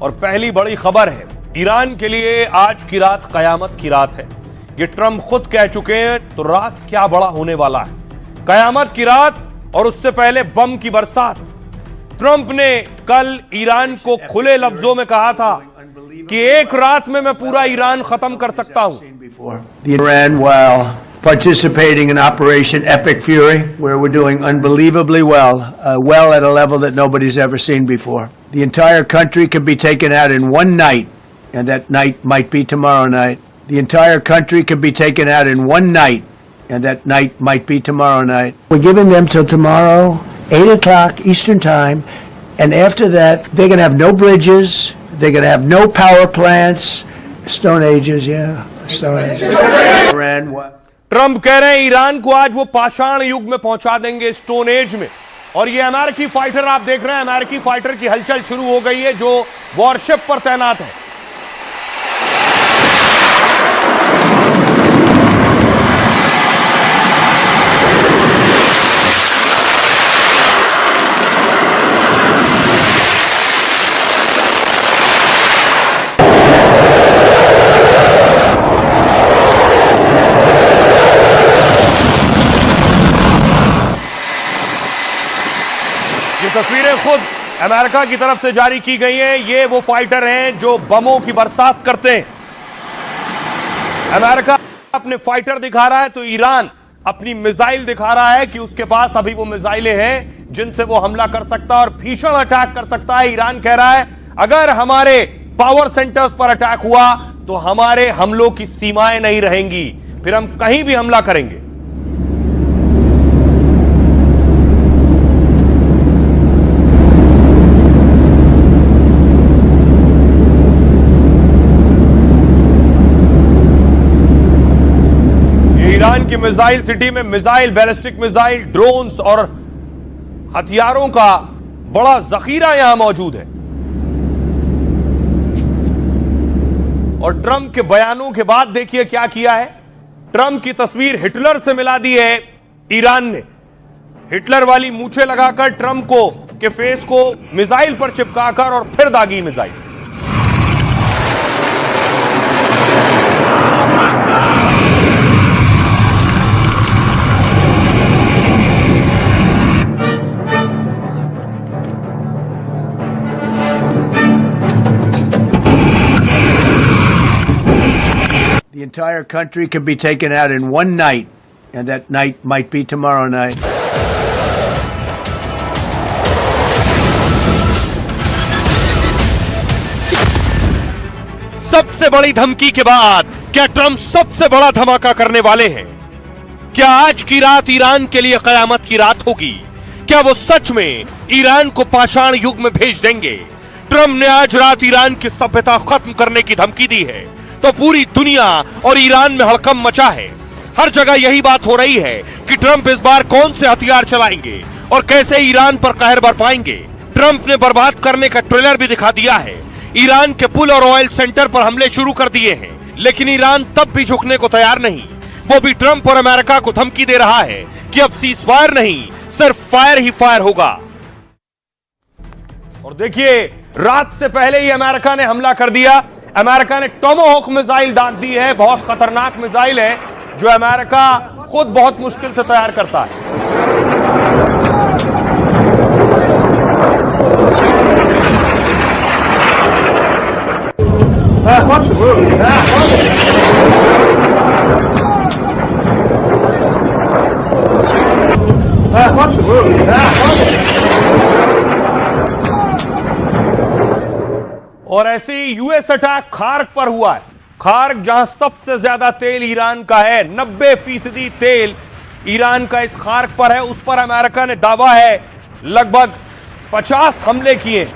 और पहली बड़ी खबर है, ईरान के लिए आज की रात कयामत की रात है। ये ट्रंप खुद कह चुके हैं, तो रात क्या बड़ा होने वाला है। कयामत की रात और उससे पहले बम की बरसात। ट्रंप ने कल ईरान को खुले लफ्जों में कहा था कि एक रात में मैं पूरा ईरान खत्म कर सकता हूं। Iran, while participating in Operation Epic Fury, where we're doing unbelievably well at a level that nobody's ever seen before. The entire country can be taken out in one night, and that night might be tomorrow night. The entire country can be taken out in one night, and that night might be tomorrow night. We're giving them till tomorrow, 8 o'clock Eastern Time, and after that, they're going to have no bridges, they're going to have no power plants. Stone Ages, yeah. Stone Ages. Iran, Trump कह रहे हैं Iran को आज वो पाषाण युग में पहुंचा देंगे, स्टोन एज में। और ये अमेरिकी फाइटर आप देख रहे हैं, अमेरिकी फाइटर की हलचल शुरू हो गई है जो वॉरशिप पर तैनात है। ये तस्वीरें खुद अमेरिका की तरफ से जारी की गई हैं। ये वो फाइटर हैं जो बमों की बरसात करते हैं। अमेरिका अपने फाइटर दिखा रहा है तो ईरान अपनी मिसाइल दिखा रहा है कि उसके पास अभी वो मिसाइलें हैं जिनसे वो हमला कर सकता है और भीषण अटैक कर सकता है। ईरान कह रहा है अगर हमारे पावर सेंटर्स पर अटैक हुआ तो हमारे हमलों की सीमाएं नहीं रहेंगी, फिर हम कहीं भी हमला करेंगे। ईरान की मिसाइल सिटी में मिसाइल, बैलिस्टिक मिसाइल, ड्रोन्स और हथियारों का बड़ा जखीरा यहां मौजूद है। और ट्रंप के बयानों के बाद देखिए क्या किया है। ट्रंप की तस्वीर हिटलर से मिला दी है ईरान ने। हिटलर वाली मूछें लगाकर ट्रंप को के फेस को मिसाइल पर चिपकाकर और फिर दागी missile. The entire country can be taken out in one night, and that night might be tomorrow night. सबसे बड़ी धमकी के बाद क्या ट्रंप सबसे बड़ा धमाका करने वाले हैं? क्या आज की रात ईरान के लिए कयामत की रात होगी? क्या वो सच में ईरान को पाषाण युग में भेज देंगे? ट्रंप ने आज रात ईरान की सभ्यता खत्म करने की धमकी दी है तो पूरी दुनिया और ईरान में हड़कंप मचा है। हर जगह यही बात हो रही है कि ट्रंप इस बार कौन से हथियार चलाएंगे और कैसे ईरान पर कहर बरपाएंगे। ट्रंप ने बर्बाद करने का ट्रेलर भी दिखा दिया है। ईरान के पुल और ऑयल सेंटर पर हमले शुरू कर दिए हैं, लेकिन ईरान तब भी झुकने को तैयार नहीं। वो भी ट्रंप और अमेरिका को धमकी दे रहा है कि अब सीज फायर नहीं, सिर्फ फायर ही फायर होगा। और देखिए, रात से पहले ही अमेरिका ने हमला कर दिया। अमेरिका ने टोमाहोक मिसाइल दाग दी है। बहुत खतरनाक मिसाइल है जो अमेरिका खुद बहुत मुश्किल से तैयार करता है। और ऐसे ही यूएस अटैक खार्क पर हुआ है। खार्क जहां सबसे ज्यादा तेल ईरान का है, 90% तेल ईरान का इस खार्क पर है। उस पर अमेरिका ने दावा है लगभग 50 हमले किए।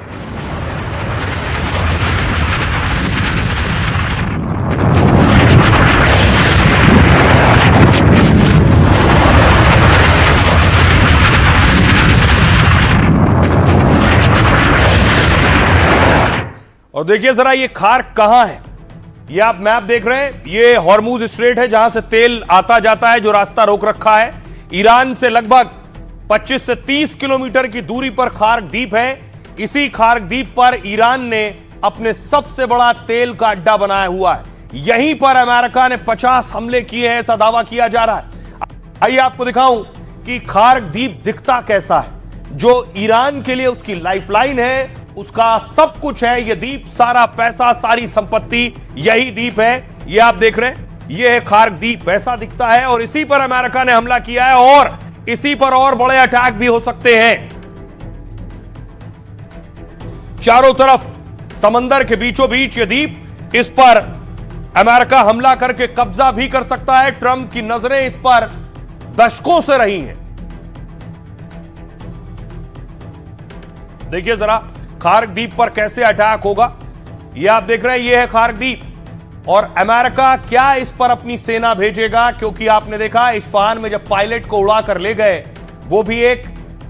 और देखिए जरा ये खार्क कहां है। ये आप मैप देख रहे हैं, ये हॉर्मुज स्ट्रेट है जहां से तेल आता जाता है, जो रास्ता रोक रखा है। ईरान से लगभग 25 से 30 किलोमीटर की दूरी पर खार्क द्वीप है। इसी खार्क द्वीप पर ईरान ने अपने सबसे बड़ा तेल का अड्डा बनाया हुआ है। यहीं पर अमेरिका ने 50 हमले किए हैं, ऐसा दावा किया जा रहा है। आइए आपको दिखाऊं कि खार्ग द्वीप दिखता कैसा है, जो ईरान के लिए उसकी लाइफलाइन है, उसका सब कुछ है। यह द्वीप, सारा पैसा, सारी संपत्ति यही द्वीप है। यह आप देख रहे हैं, यह है खार्ग द्वीप, ऐसा दिखता है। और इसी पर अमेरिका ने हमला किया है और इसी पर और बड़े अटैक भी हो सकते हैं। चारों तरफ समंदर के बीचों बीच यह द्वीप, इस पर अमेरिका हमला करके कब्जा भी कर सकता है। ट्रंप की नजरें इस पर दशकों से रही हैं। देखिए जरा खार्ग द्वीप पर कैसे अटैक होगा। यह आप देख रहे हैं, यह है खार्ग द्वीप और अमेरिका क्या इस पर अपनी सेना भेजेगा, क्योंकि आपने देखा इस्फहान में जब पायलट को उड़ा कर ले गए, वो भी एक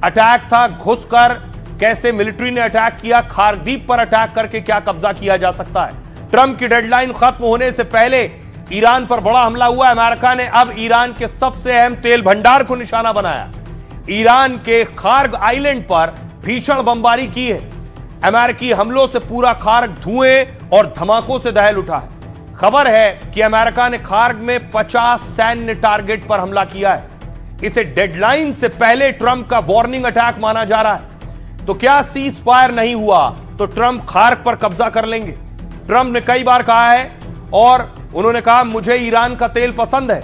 अटैक था। घुसकर कैसे मिलिट्री ने अटैक किया, खार्ग द्वीप पर अटैक करके क्या कब्जा किया जा सकता है। ट्रंप की डेडलाइन खत्म होने से पहले ईरान पर बड़ा हमला हुआ। अमेरिका ने अब ईरान के सबसे अहम तेल भंडार को निशाना बनाया। ईरान के खार्ग आइलैंड पर भीषण बमबारी की है। अमेरिकी हमलों से पूरा खार्ग धुएं और धमाकों से दहल उठा है। खबर है कि अमेरिका ने खार्ग में 50 सैन्य टारगेट पर हमला किया है। इसे डेडलाइन से पहले ट्रंप का वार्निंग अटैक माना जा रहा है। तो क्या सीज फायर नहीं हुआ तो ट्रंप खार्ग पर कब्जा कर लेंगे। ट्रंप ने कई बार कहा है और उन्होंने कहा मुझे ईरान का तेल पसंद है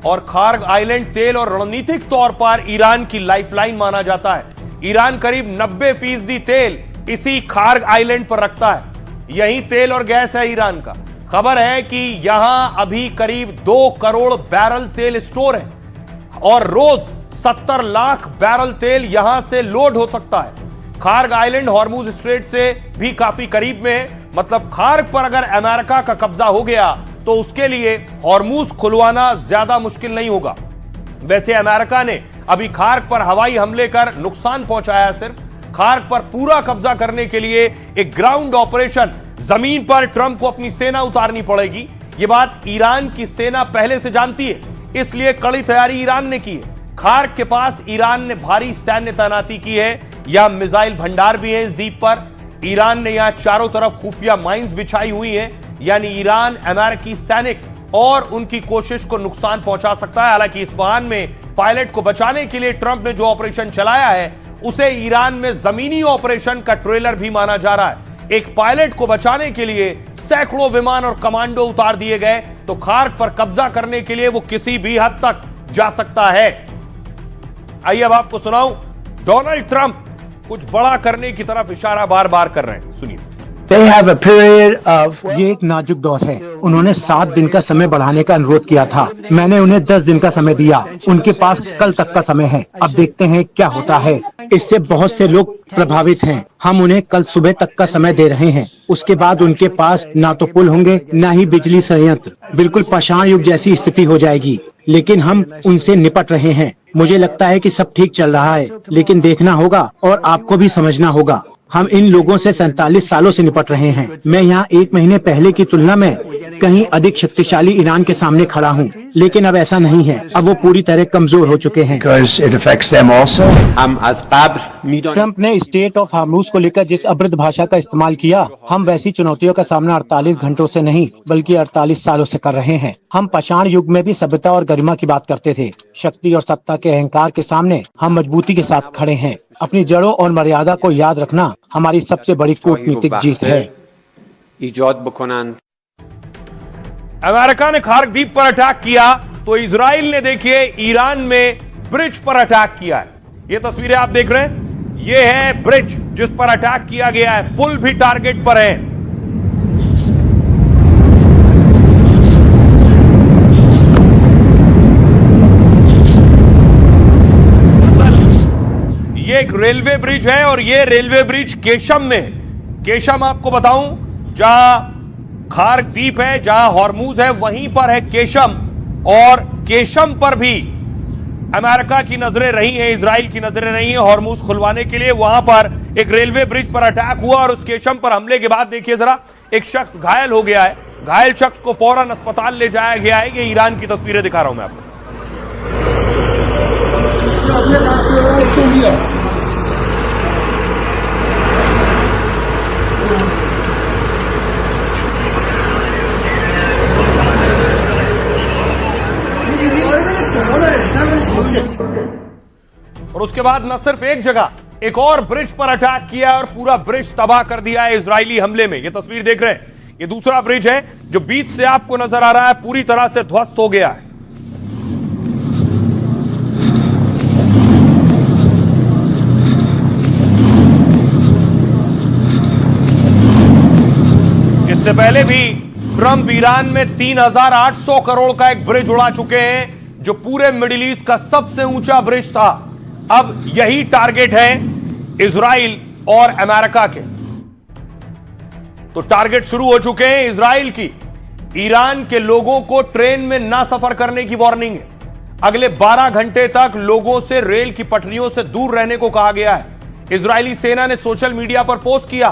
और खार्ग आइलैंड तेल और रणनीतिक तौर पर ईरान की लाइफलाइन माना जाता है। ईरान करीब 90% तेल इसी खार्ग आइलैंड पर रखता है। यही तेल और गैस है ईरान का। खबर है कि यहां अभी करीब 2 करोड़ बैरल तेल स्टोर है और रोज 70 लाख बैरल तेल यहां से लोड हो सकता है। खार्ग आइलैंड हॉर्मुज स्ट्रेट से भी काफी करीब में है। मतलब खार्ग पर अगर अमेरिका का कब्जा हो गया तो उसके लिए हॉर्मुज खुलवाना ज्यादा मुश्किल नहीं होगा। वैसे अमेरिका ने अभी खार्ग पर हवाई हमले कर नुकसान पहुंचाया। सिर्फ खार्ग पर पूरा कब्जा करने के लिए एक ग्राउंड ऑपरेशन, जमीन पर ट्रंप को अपनी सेना उतारनी पड़ेगी। यह बात ईरान की सेना पहले से जानती है, इसलिए कड़ी तैयारी ईरान ने की है। खार्ग के पास ईरान ने भारी सैन्य तैनाती की है। यहां मिसाइल भंडार भी है। इस द्वीप पर ईरान ने यहां चारों तरफ खुफिया माइंस बिछाई हुई हैं, यानी ईरान अमेरिकी सैनिक और उनकी कोशिश को नुकसान पहुंचा सकता है। हालांकि इस्फहान में पायलट को बचाने के लिए ट्रंप ने जो ऑपरेशन चलाया है उसे ईरान में जमीनी ऑपरेशन का ट्रेलर भी माना जा रहा है। एक पायलट को बचाने के लिए सैकड़ों विमान और कमांडो उतार दिए गए। तो खार्ग पर कब्जा करने के लिए वो किसी भी हद तक जा सकता है। आइए अब आपको सुनाऊं, डोनाल्ड ट्रंप कुछ बड़ा करने की तरफ इशारा बार बार कर रहे हैं। सुनिए। They have a period of ये एक नाजुक दौर है। उन्होंने 7 दिन का समय बढ़ाने का अनुरोध किया था। मैंने उन्हें 10 दिन का समय दिया। उनके पास कल तक का समय है। अब देखते हैं क्या होता है। इससे बहुत से लोग प्रभावित हैं। हम उन्हें कल सुबह तक का समय दे रहे हैं। उसके बाद उनके पास ना तो पुल होंगे, ना ही बिजली संयंत्र। बिल्कुल पाषाण युग जैसी स्थिति हो जाएगी। लेकिन हम उनसे निपट रहे हैं। मुझे लगता है कि सब ठीक चल रहा है, लेकिन देखना होगा और आपको भी समझना होगा। हम इन लोगों से 47 सालों से निपट रहे हैं। मैं यहाँ 1 महीने पहले की तुलना में कहीं अधिक शक्तिशाली ईरान के सामने खड़ा हूँ, लेकिन अब ऐसा नहीं है। अब वो पूरी तरह कमजोर हो चुके हैं। because it affects them also. Trump ने स्टेट ऑफ हार्मुज को लेकर जिस अभद्र भाषा का इस्तेमाल किया, हम वैसी चुनौतियों का सामना 48 घंटों से नहीं बल्कि 48 सालों से कर रहे हैं। हम पाषाण युग में भी सभ्यता और गरिमा की बात करते थे। शक्ति और सत्ता के अहंकार के सामने हम मजबूती के साथ खड़े हैं। अपनी जड़ों और मर्यादा को याद रखना हमारी सबसे बड़ी कूटनीतिक जीत है। अमेरिका ने खार्ग द्वीप पर अटैक किया तो इजराइल ने देखिए ईरान में ब्रिज पर अटैक किया है। ये तस्वीरें आप देख रहे हैं, ये है ब्रिज जिस पर अटैक किया गया है। पुल भी टारगेट पर है। ये एक रेलवे ब्रिज है और ये रेलवे ब्रिज केशम में है। केशम आपको बताऊं, जहां खार्ग द्वीप है, जहां हॉर्मुज है, वहीं पर है केशम। और केशम पर भी अमेरिका की नजरें रही हैं, इजराइल की नजरें रही हैं हॉर्मुज खुलवाने के लिए। वहां पर एक रेलवे ब्रिज पर अटैक हुआ और उस केशम पर हमले के बाद देखिए जरा, एक शख्स घायल हो गया है। घायल शख्स को फौरन अस्पताल ले जाया गया है। ये ईरान की तस्वीरें दिखा रहा हूं मैं आपको। और उसके बाद न सिर्फ एक जगह, एक और ब्रिज पर अटैक किया और पूरा ब्रिज तबाह कर दिया है इजरायली हमले में। यह तस्वीर देख रहे हैं, ये दूसरा ब्रिज है जो बीच से आपको नजर आ रहा है, पूरी तरह से ध्वस्त हो गया है। इससे पहले भी ट्रंप ईरान में 3,800 करोड़ का एक ब्रिज उड़ा चुके हैं, जो पूरे मिडिल ईस्ट का सबसे ऊंचा ब्रिज था। अब यही टारगेट है इजराइल और अमेरिका के। तो टारगेट शुरू हो चुके हैं इजराइल की। ईरान के लोगों को ट्रेन में ना सफर करने की वार्निंग है। अगले 12 घंटे तक लोगों से रेल की पटरियों से दूर रहने को कहा गया है। इजरायली सेना ने सोशल मीडिया पर पोस्ट किया,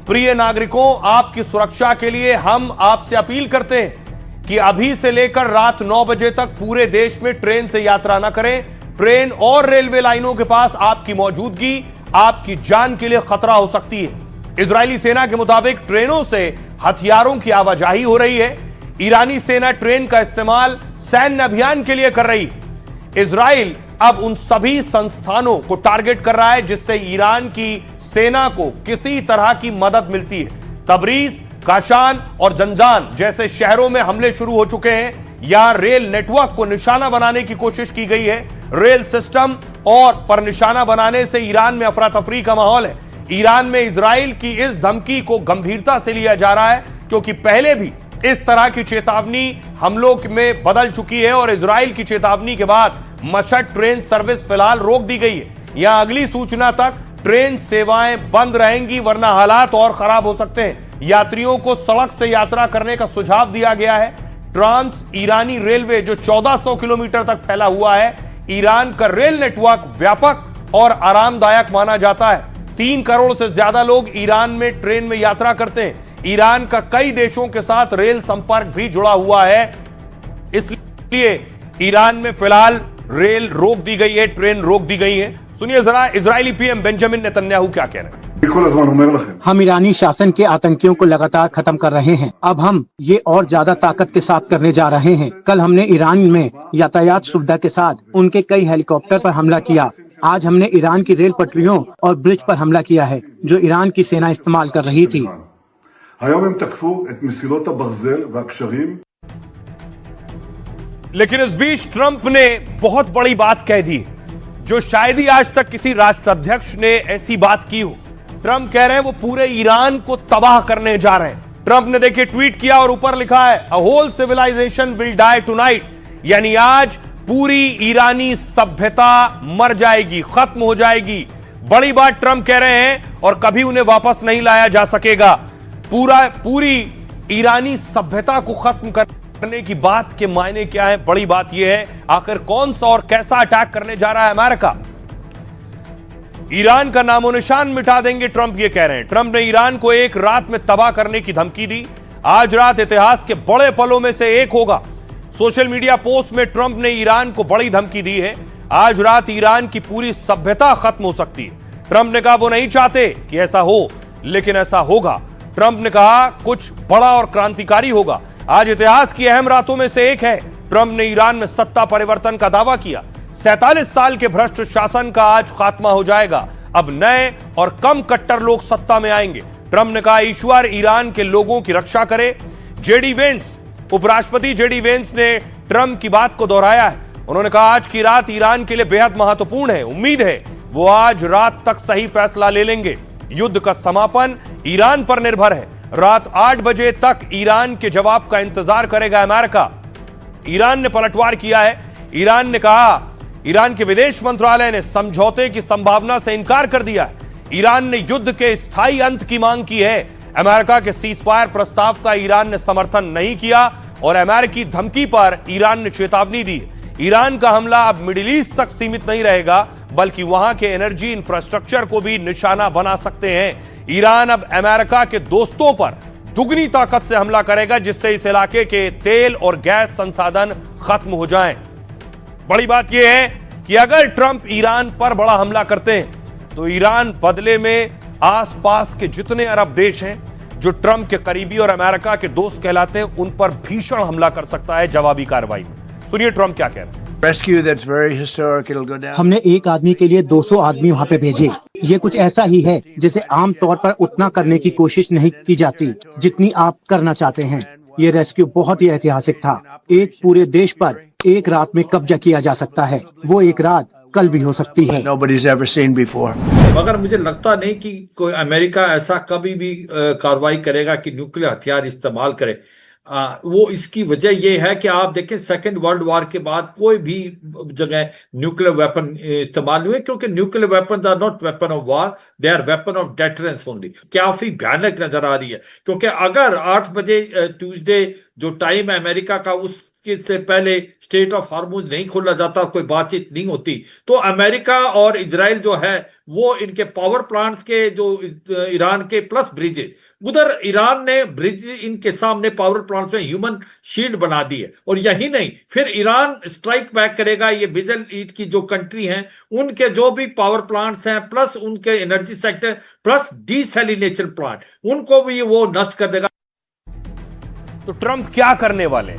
प्रिय नागरिकों, आपकी सुरक्षा के लिए हम आपसे अपील करते हैं कि अभी से लेकर रात 9 बजे तक पूरे देश में ट्रेन से यात्रा न करें। ट्रेन और रेलवे लाइनों के पास आपकी मौजूदगी आपकी जान के लिए खतरा हो सकती है। इजरायली सेना के मुताबिक ट्रेनों से हथियारों की आवाजाही हो रही है। ईरानी सेना ट्रेन का इस्तेमाल सैन्य अभियान के लिए कर रही है। इजराइल अब उन सभी संस्थानों को टारगेट कर रहा है जिससे ईरान की सेना को किसी तरह की मदद मिलती है। तबरीज, काशान और जंजान जैसे शहरों में हमले शुरू हो चुके हैं। यहां रेल नेटवर्क को निशाना बनाने की कोशिश की गई है। रेल सिस्टम और पर निशाना बनाने से ईरान में अफरा तफरी का माहौल है। ईरान में इजराइल की इस धमकी को गंभीरता से लिया जा रहा है, क्योंकि पहले भी इस तरह की चेतावनी हमलों में बदल चुकी है और इजराइल की चेतावनी के बाद मशहद ट्रेन सर्विस फिलहाल रोक दी गई है। यहां अगली सूचना तक ट्रेन सेवाएं बंद रहेंगी, वरना हालात और खराब हो सकते हैं। यात्रियों को सड़क से यात्रा करने का सुझाव दिया गया है। ट्रांस ईरानी रेलवे जो 1400 किलोमीटर तक फैला हुआ है, ईरान का रेल नेटवर्क व्यापक और आरामदायक माना जाता है। 3 करोड़ से ज्यादा लोग ईरान में ट्रेन में यात्रा करते हैं। ईरान का कई देशों के साथ रेल संपर्क भी जुड़ा हुआ है, इसलिए ईरान में फिलहाल रेल रोक दी गई है, ट्रेन रोक दी गई है। सुनिए जरा इजरायली पीएम बेंजामिन नेतन्याहू क्या कह रहे हैं। हम ईरानी शासन के आतंकियों को लगातार खत्म कर रहे हैं। अब हम ये और ज्यादा ताकत के साथ करने जा रहे हैं। कल हमने ईरान में यातायात सुविधा के साथ उनके कई हेलीकॉप्टर पर हमला किया। आज हमने ईरान की रेल पटरियों और ब्रिज पर हमला किया है जो ईरान की सेना इस्तेमाल कर रही थी। लेकिन इस बीच ट्रंप ने बहुत बड़ी बात कह दी, जो शायद ही आज तक किसी राष्ट्राध्यक्ष ने ऐसी बात की हो। ट्रंप कह रहे हैं वो पूरे ईरान को तबाह करने जा रहे हैं। ट्रंप ने देखिए ट्वीट किया और ऊपर लिखा है, a whole civilisation will die tonight, यानी आज पूरी ईरानी सभ्यता मर जाएगी, खत्म हो जाएगी। बड़ी बात ट्रंप कह रहे हैं और कभी उन्हें वापस नहीं लाया जा सकेगा। पूरी ईरानी सभ्यता को खत्म करने की बात के मायने क्या है? बड़ी बात यह है आखिर कौन सा और कैसा अटैक करने जा रहा है अमेरिका। ईरान का नामो निशान मिटा देंगे, ट्रंप ये कह रहे हैं। ट्रंप ने ईरान को एक रात में तबाह करने की धमकी दी। आज रात इतिहास के बड़े पलों में से एक होगा। सोशल मीडिया पोस्ट में ट्रंप ने ईरान को बड़ी धमकी दी है। आज रात ईरान की पूरी सभ्यता खत्म हो सकती है। ट्रंप ने कहा वो नहीं चाहते कि ऐसा हो, लेकिन ऐसा होगा। ट्रंप ने कहा कुछ बड़ा और क्रांतिकारी होगा। आज इतिहास की अहम रातों में से एक है। ट्रंप ने ईरान में सत्ता परिवर्तन का दावा किया। 47 साल के भ्रष्ट शासन का आज खात्मा हो जाएगा। अब नए और कम कट्टर लोग सत्ता में आएंगे। ट्रंप ने कहा ईश्वर ईरान के लोगों की रक्षा करे। जेडी वेंस, उपराष्ट्रपति जेडी वेंस ने ट्रंप की बात को दोहराया है। उन्होंने कहा आज की रात ईरान के लिए बेहद महत्वपूर्ण है। उम्मीद है वो आज रात तक सही फैसला ले लेंगे। युद्ध का समापन ईरान पर निर्भर है। रात 8 बजे तक ईरान के जवाब का इंतजार करेगा अमेरिका। ईरान ने पलटवार किया है। ईरान ने कहा, ईरान के विदेश मंत्रालय ने समझौते की संभावना से इनकार कर दिया है। ईरान ने युद्ध के स्थायी अंत की मांग की है। अमेरिका के सीजफायर प्रस्ताव का ईरान ने समर्थन नहीं किया और अमेरिकी धमकी पर ईरान ने चेतावनी दी। ईरान का हमला अब मिडिल ईस्ट तक सीमित नहीं रहेगा, बल्कि वहां के एनर्जी इंफ्रास्ट्रक्चर को भी निशाना बना सकते हैं। ईरान अब अमेरिका के दोस्तों पर दुगनी ताकत से हमला करेगा, जिससे इस इलाके के तेल और गैस संसाधन खत्म हो जाएं। बड़ी बात यह है कि अगर ट्रंप ईरान पर बड़ा हमला करते हैं तो ईरान बदले में आसपास के जितने अरब देश हैं जो ट्रंप के करीबी और अमेरिका के दोस्त कहलाते हैं, उन पर भीषण हमला कर सकता है जवाबी कार्रवाई में। सुनिए ट्रंप क्या कह रहे हैं। Rescue that's very historic. It'll go down. हमने एक आदमी के लिए 200 आदमी वहाँ पे भेजे। ये कुछ ऐसा ही है जिसे आम तौर पर उतना करने की कोशिश नहीं की जाती जितनी आप करना चाहते हैं। ये रेस्क्यू बहुत ही ऐतिहासिक था। एक पूरे देश पर एक रात में कब्जा किया जा सकता है। वो एक रात कल भी हो सकती है। Nobody's ever seen before. मगर मुझे लगता नहीं कि कोई अमेरिका ऐसा कभी भी कार्रवाई करेगा कि न्यूक्लियर हथियार इस्तेमाल करे। वो इसकी वजह यह है कि आप देखें सेकेंड वर्ल्ड वॉर के बाद कोई भी जगह न्यूक्लियर वेपन इस्तेमाल नहीं हुए, क्योंकि nuclear weapon are not weapon of war, they are weapon of deterrence only. काफी भयानक नजर आ रही है, क्योंकि अगर 8 बजे ट्यूसडे जो टाइम है अमेरिका का, उस से पहले स्टेट ऑफ हार्मोज नहीं खोला जाता, कोई बातचीत नहीं होती, तो अमेरिका और इजराइल जो है वो इनके पावर प्लांट्स के जो ईरान के प्लस ब्रिजेज, उधर ईरान ने ब्रिज इनके सामने पावर प्लांट्स में ह्यूमन शील्ड बना दी है। और यही नहीं, फिर ईरान स्ट्राइक बैक करेगा ये मिडिल ईस्ट की जो कंट्री हैं उनके जो भी पावर प्लांट्स हैं, प्लस उनके energy sector, plus desalination plant, उनको भी वो नष्ट कर देगा। तो ट्रंप क्या करने वाले?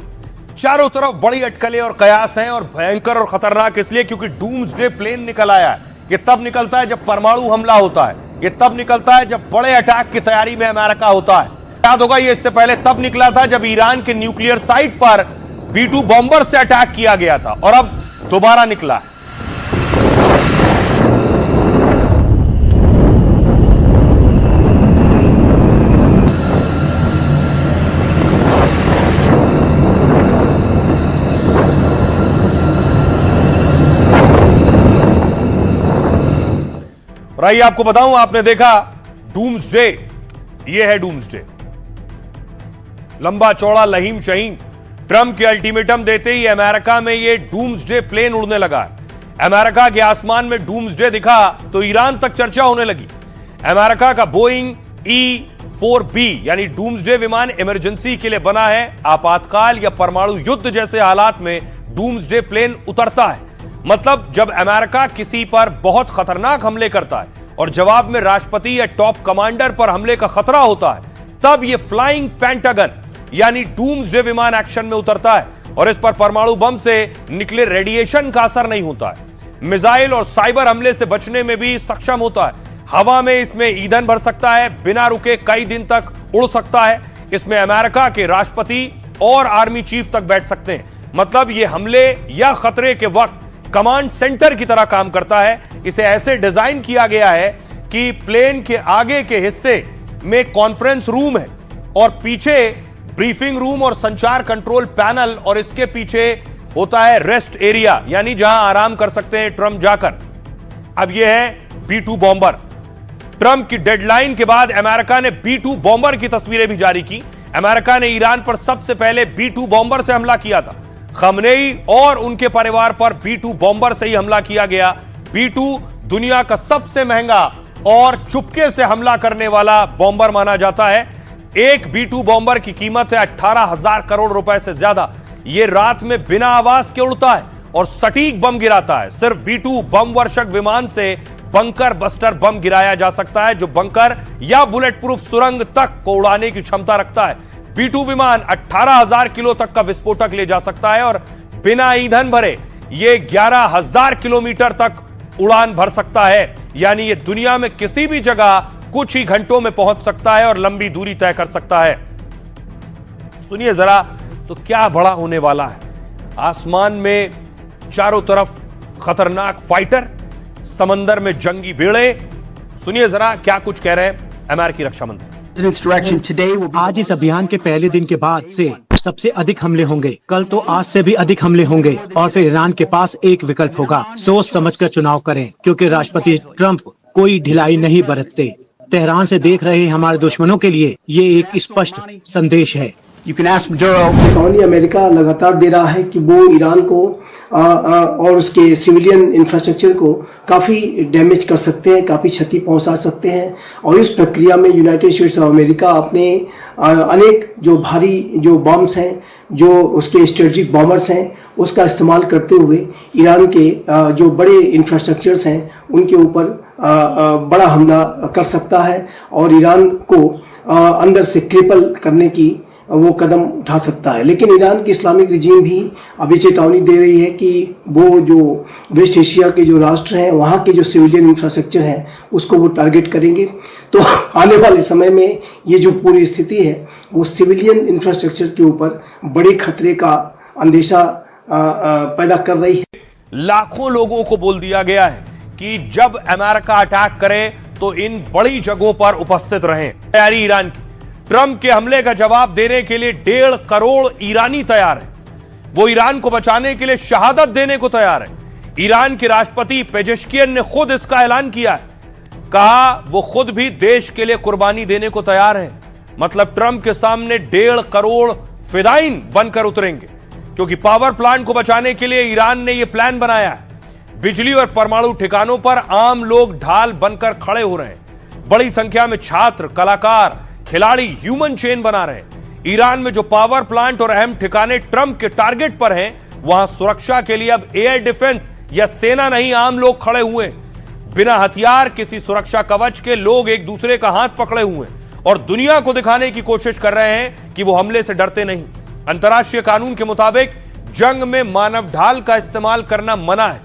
चारों तरफ बड़ी अटकलें और कयास हैं, और भयंकर और खतरनाक इसलिए क्योंकि डूम्सडे प्लेन निकल आया है। ये तब निकलता है जब परमाणु हमला होता है, ये तब निकलता है जब बड़े अटैक की तैयारी में अमेरिका होता है। याद होगा ये इससे पहले तब निकला था जब ईरान के न्यूक्लियर साइट पर B-2 बॉम्बर से अटैक किया गया था, और अब दोबारा निकला है। और आइए आपको बताऊं, आपने देखा डूम्सडे, ये है डूम्सडे, लंबा चौड़ा लहीम शहीन। ट्रंप के अल्टीमेटम देते ही अमेरिका में ये डूम्सडे प्लेन उड़ने लगा है। अमेरिका के आसमान में डूम्सडे दिखा तो ईरान तक चर्चा होने लगी। अमेरिका का बोइंग E-4B यानी डूम्सडे विमान इमरजेंसी के लिए बना है। आपातकाल या परमाणु युद्ध जैसे हालात में डूम्सडे प्लेन उतरता है। मतलब जब अमेरिका किसी पर बहुत खतरनाक हमले करता है और जवाब में राष्ट्रपति या टॉप कमांडर पर हमले का खतरा होता है, तब यह फ्लाइंग पेंटागन यानी डूम्सडे विमान एक्शन में उतरता है, और इस पर परमाणु बम से निकले रेडिएशन का असर नहीं होता है। मिसाइल और साइबर हमले से बचने में भी सक्षम होता है। हवा में इसमें ईंधन भर सकता है, बिना रुके कई दिन तक उड़ सकता है। इसमें अमेरिका के राष्ट्रपति और आर्मी चीफ तक बैठ सकते हैं। मतलब यह हमले या खतरे के वक्त कमांड सेंटर की तरह काम करता है। इसे ऐसे डिजाइन किया गया है कि प्लेन के आगे के हिस्से में कॉन्फ्रेंस रूम है और पीछे ब्रीफिंग रूम और संचार कंट्रोल पैनल, और इसके पीछे होता है रेस्ट एरिया यानी जहां आराम कर सकते हैं ट्रंप जाकर। अब यह है B-2 बॉम्बर। ट्रंप की डेडलाइन के बाद अमेरिका ने B-2 बॉम्बर की तस्वीरें भी जारी की। अमेरिका ने ईरान पर सबसे पहले B-2 बॉम्बर से हमला किया था। खमनेई और उनके परिवार पर B-2 बॉम्बर से ही हमला किया गया। B-2 दुनिया का सबसे महंगा और चुपके से हमला करने वाला बॉम्बर माना जाता है। एक B-2 बॉम्बर की कीमत है 18,000 करोड़ रुपए से ज्यादा। यह रात में बिना आवाज के उड़ता है और सटीक बम गिराता है। सिर्फ B-2 बम वर्षक विमान से बंकर बस्टर बम गिराया जा सकता है, जो बंकर या बुलेट प्रूफ सुरंग तक को उड़ाने की क्षमता रखता है। B-2 विमान 18,000 किलो तक का विस्फोटक ले जा सकता है और बिना ईंधन भरे यह 11,000 किलोमीटर तक उड़ान भर सकता है। यानी यह दुनिया में किसी भी जगह कुछ ही घंटों में पहुंच सकता है और लंबी दूरी तय कर सकता है। सुनिए जरा, तो क्या बड़ा होने वाला है। आसमान में चारों तरफ खतरनाक फाइटर, समंदर में जंगी बेड़े। सुनिए जरा क्या कुछ कह रहे हैं अमेरिकी रक्षा मंत्री। आज इस अभियान के पहले दिन के बाद से सबसे अधिक हमले होंगे। कल तो आज से भी अधिक हमले होंगे, और फिर ईरान के पास एक विकल्प होगा। सोच समझकर चुनाव करें, क्योंकि राष्ट्रपति ट्रंप कोई ढिलाई नहीं बरतते। तेहरान से देख रहे हमारे दुश्मनों के लिए ये एक स्पष्ट संदेश है। चेतावनी अमेरिका लगातार दे रहा है कि वो ईरान को और उसके सिविलियन इंफ्रास्ट्रक्चर को काफ़ी डैमेज कर सकते हैं, काफ़ी क्षति पहुंचा सकते हैं। और इस प्रक्रिया में यूनाइटेड स्टेट्स ऑफ अमेरिका अपने अनेक जो भारी जो बम्स हैं, जो उसके स्ट्रेटेजिक बॉम्बर्स हैं, उसका इस्तेमाल करते हुए ईरान के जो बड़े इंफ्रास्ट्रक्चर्स हैं उनके ऊपर बड़ा हमला कर सकता है और ईरान को अंदर से क्रिपल करने की वो कदम उठा सकता है। लेकिन ईरान की इस्लामिक रिजीम भी अभी चेतावनी दे रही है कि वो जो वेस्ट एशिया के जो राष्ट्र हैं वहाँ के जो सिविलियन इंफ्रास्ट्रक्चर हैं उसको वो टारगेट करेंगे। तो आने वाले समय में ये जो पूरी स्थिति है वो सिविलियन इंफ्रास्ट्रक्चर के ऊपर बड़े खतरे का अंदेशा पैदा कर रही है। लाखों लोगों को बोल दिया गया है कि जब अमेरिका अटैक करे तो इन बड़ी जगहों पर उपस्थित रहें। तैयारी ईरान की, ट्रंप के हमले का जवाब देने के लिए 1.5 करोड़ ईरानी तैयार है। वो ईरान को बचाने के लिए शहादत देने को तैयार है। ईरान के राष्ट्रपति पेजेश्कियन ने खुद इसका ऐलान किया है, कहा वो खुद भी देश के लिए कुर्बानी देने को तैयार है। मतलब ट्रंप के सामने 1.5 करोड़ फिदाइन बनकर उतरेंगे, क्योंकि पावर प्लांट को बचाने के लिए ईरान ने यह प्लान बनाया है। बिजली और परमाणु ठिकानों पर आम लोग ढाल बनकर खड़े हो रहे हैं। बड़ी संख्या में छात्र, कलाकार, खिलाड़ी ह्यूमन चेन बना रहे हैं। ईरान में जो पावर प्लांट और अहम ठिकाने ट्रंप के टारगेट पर हैं, वहां सुरक्षा के लिए अब एयर डिफेंस या सेना नहीं, आम लोग खड़े हुए हैं। बिना हथियार, किसी सुरक्षा कवच के लोग एक दूसरे का हाथ पकड़े हुए हैं और दुनिया को दिखाने की कोशिश कर रहे हैं कि वो हमले से डरते नहीं। अंतर्राष्ट्रीय कानून के मुताबिक जंग में मानव ढाल का इस्तेमाल करना मना है,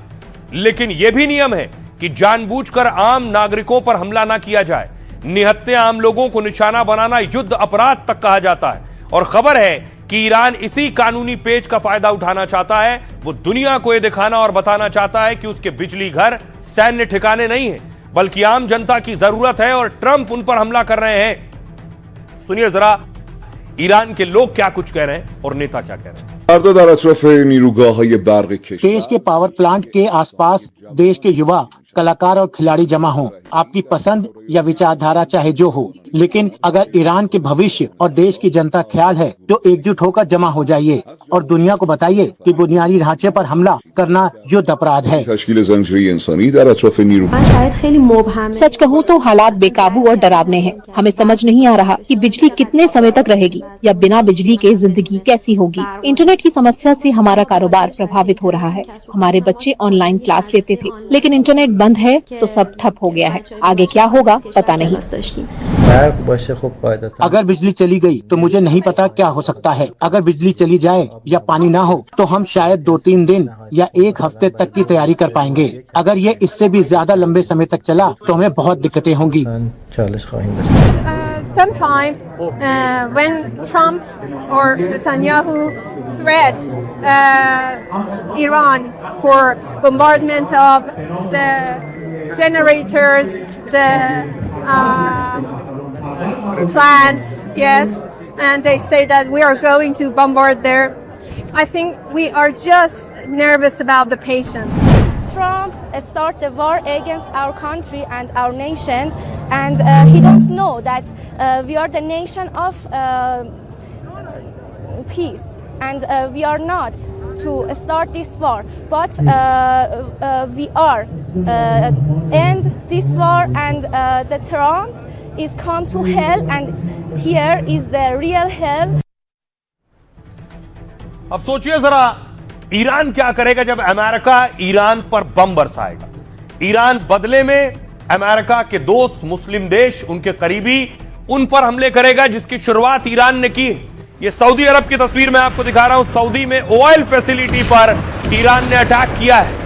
लेकिन यह भी नियम है कि जानबूझकर आम नागरिकों पर हमला ना किया जाए। निहत्थे आम लोगों को निशाना बनाना युद्ध अपराध तक कहा जाता है। और खबर है कि ईरान इसी कानूनी पेच का फायदा उठाना चाहता है। वो दुनिया को यह दिखाना और बताना चाहता है कि उसके बिजली घर सैन्य ठिकाने नहीं है, बल्कि आम जनता की जरूरत है और ट्रंप उन पर हमला कर रहे हैं। सुनिए जरा ईरान के लोग क्या कुछ कह रहे हैं और नेता क्या कह रहे हैं। देश के पावर प्लांट के आसपास देश के युवा, कलाकार और खिलाड़ी जमा हों। आपकी पसंद या विचारधारा चाहे जो हो, लेकिन अगर ईरान के भविष्य और देश की जनता ख्याल है तो एकजुट होकर जमा हो जाइए और दुनिया को बताइए कि बुनियादी ढांचे पर हमला करना युद्ध अपराध है। सच कहूँ तो हालात बेकाबू और डरावने हैं। हमें समझ नहीं आ रहा कि बिजली कितने समय तक रहेगी या बिना बिजली के जिंदगी कैसी होगी। इंटरनेट की समस्या से हमारा कारोबार प्रभावित हो रहा है। हमारे बच्चे ऑनलाइन क्लास लेते थे, लेकिन इंटरनेट बंद है तो सब ठप हो गया है। आगे क्या होगा पता नहीं। अगर बिजली चली गई तो मुझे नहीं पता क्या हो सकता है। अगर बिजली चली जाए या पानी ना हो तो हम शायद 2-3 दिन या 1 हफ्ते तक की तैयारी कर पाएंगे। अगर ये इससे भी ज्यादा लंबे समय तक चला तो हमें बहुत दिक्कतें होंगी। Sometimes when Trump or Netanyahu threats Iran for bombardment of the generators, the plants, yes, and they say that we are going to bombard there. I think we are just nervous about the patients. Trump start the war against our country and our nation, and he don't know that we are the nation of peace, and we are not to start this war, but we are end this war, and the Trump is come to hell, and here is the real hell. अब सोचिए जरा, Iran क्या करेगा जब America Iran पर बम बरसाएगा। Iran बदले में America के दोस्त मुस्लिम देश, उनके करीबी, उन पर हमले करेगा, जिसकी शुरुआत ईरान ने की। ये सऊदी अरब की तस्वीर मैं आपको दिखा रहा हूं। सऊदी में ऑयल फैसिलिटी पर ईरान ने अटैक किया है।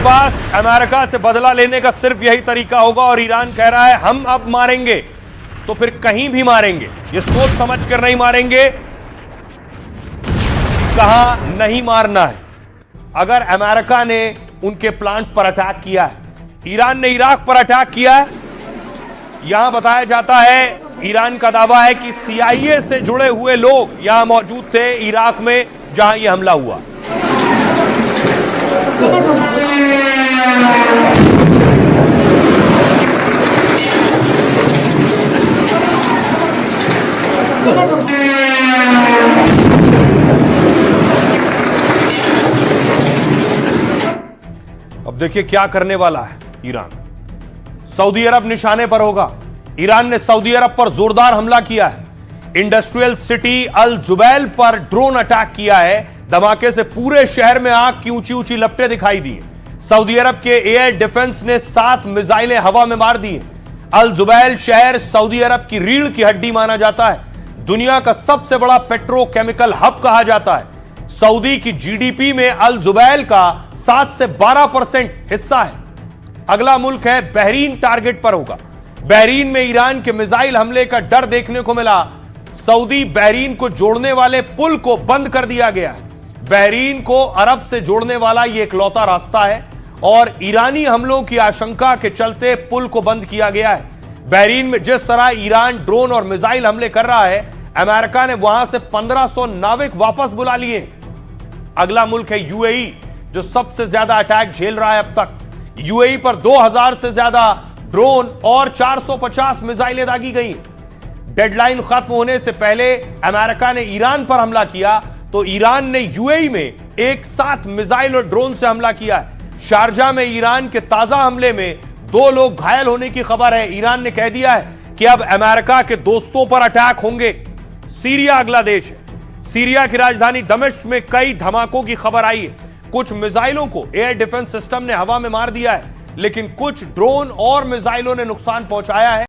पास अमेरिका से बदला लेने का सिर्फ यही तरीका होगा, और ईरान कह रहा है हम अब मारेंगे तो फिर कहीं भी मारेंगे। ये सोच समझ कर नहीं मारेंगे, कहां नहीं मारना है। अगर अमेरिका ने उनके प्लांट्स पर अटैक किया है, ईरान ने इराक पर अटैक किया है, यहां बताया जाता है, ईरान का दावा है कि CIA से जुड़े हुए लोग यहां मौजूद थे इराक में जहां यह हमला हुआ। देखिए क्या करने वाला है ईरान। सऊदी अरब निशाने पर होगा। ईरान ने सऊदी अरब पर जोरदार हमला किया है। इंडस्ट्रियल सिटी अल जुबैल पर ड्रोन अटैक किया है। धमाके से पूरे शहर में आग की ऊंची ऊंची लपटें दिखाई दी। सऊदी अरब के एयर डिफेंस ने 7 मिसाइलें हवा में मार दी। अल जुबैल शहर सऊदी अरब की रीढ़ की हड्डी माना जाता है। दुनिया का सबसे बड़ा पेट्रोकेमिकल हब कहा जाता है। सऊदी की जीडीपी में अल जुबैल का 7 से 12% हिस्सा है। अगला मुल्क है बहरीन, टारगेट पर होगा। बहरीन में ईरान के मिसाइल हमले का डर देखने को मिला। सऊदी बहरीन को जोड़ने वाले पुल को बंद कर दिया गया है। बहरीन को अरब से जोड़ने वाला यह इकलौता रास्ता है और ईरानी हमलों की आशंका के चलते पुल को बंद किया गया है। बहरीन में जिस तरह ईरान ड्रोन और मिसाइल हमले कर रहा है, अमेरिका ने वहां से 1500 नाविक वापस बुला लिए। अगला मुल्क है यूएई, जो सबसे ज्यादा अटैक झेल रहा है अब तक। यूएई पर 2000 से ज्यादा ड्रोन और 450 मिसाइलें दागी गई। डेडलाइन खत्म होने से पहले अमेरिका ने ईरान पर हमला किया तो ईरान ने यूएई में एक साथ मिसाइल और ड्रोन से हमला किया है। शारजा में ईरान के ताजा हमले में 2 लोग घायल होने की खबर है। ईरान ने कह दिया है कि अब अमेरिका के दोस्तों पर अटैक होंगे। सीरिया अगला देश है। सीरिया की राजधानी दमिश्क में कई धमाकों की खबर आई है। कुछ मिसाइलों को एयर डिफेंस सिस्टम ने हवा में मार दिया है, लेकिन कुछ ड्रोन और मिसाइलों ने नुकसान पहुंचाया है।